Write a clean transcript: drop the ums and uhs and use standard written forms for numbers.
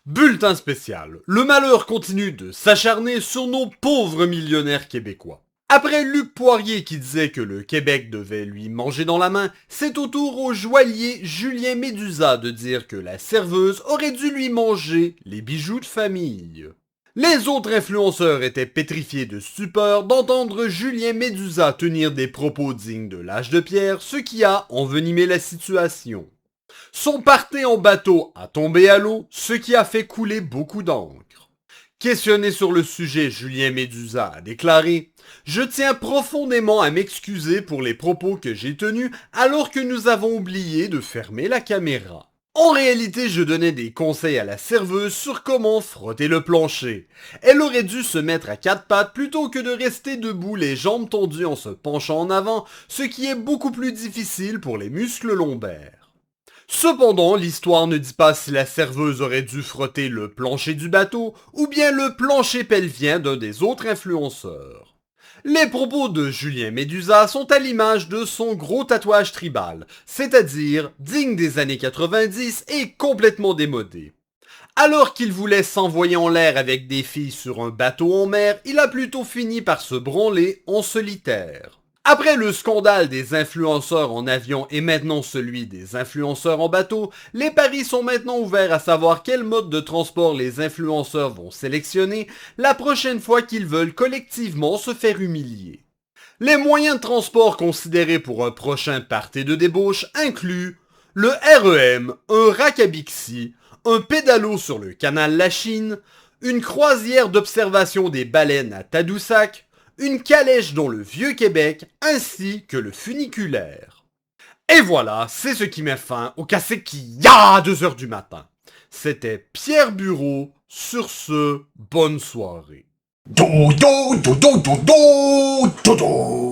Bulletin spécial. Le malheur continue de s'acharner sur nos pauvres millionnaires québécois. Après Luc Poirier qui disait que le Québec devait lui manger dans la main, c'est au tour au joaillier Julien Médusa de dire que la serveuse aurait dû lui manger les bijoux de famille. Les autres influenceurs étaient pétrifiés de stupeur d'entendre Julien Médusa tenir des propos dignes de l'âge de pierre, ce qui a envenimé la situation. Son party en bateau a tombé à l'eau, ce qui a fait couler beaucoup d'encre. Questionné sur le sujet, Julien Médusa a déclaré « Je tiens profondément à m'excuser pour les propos que j'ai tenus alors que nous avons oublié de fermer la caméra. En réalité, je donnais des conseils à la serveuse sur comment frotter le plancher. Elle aurait dû se mettre à quatre pattes plutôt que de rester debout les jambes tendues en se penchant en avant, ce qui est beaucoup plus difficile pour les muscles lombaires. » Cependant, l'histoire ne dit pas si la serveuse aurait dû frotter le plancher du bateau ou bien le plancher pelvien d'un des autres influenceurs. Les propos de Julien Médusa sont à l'image de son gros tatouage tribal, c'est-à-dire digne des années 90 et complètement démodé. Alors qu'il voulait s'envoyer en l'air avec des filles sur un bateau en mer, il a plutôt fini par se branler en solitaire. Après le scandale des influenceurs en avion et maintenant celui des influenceurs en bateau, les paris sont maintenant ouverts à savoir quel mode de transport les influenceurs vont sélectionner la prochaine fois qu'ils veulent collectivement se faire humilier. Les moyens de transport considérés pour un prochain party de débauche incluent le REM, un Rakabixi, un pédalo sur le canal Lachine, une croisière d'observation des baleines à Tadoussac, une calèche dans le Vieux-Québec, ainsi que le funiculaire. Et voilà, c'est ce qui met fin au cassé qui à 2h du matin. C'était Pierre Bureau, sur ce, bonne soirée. Do do do do do do do do.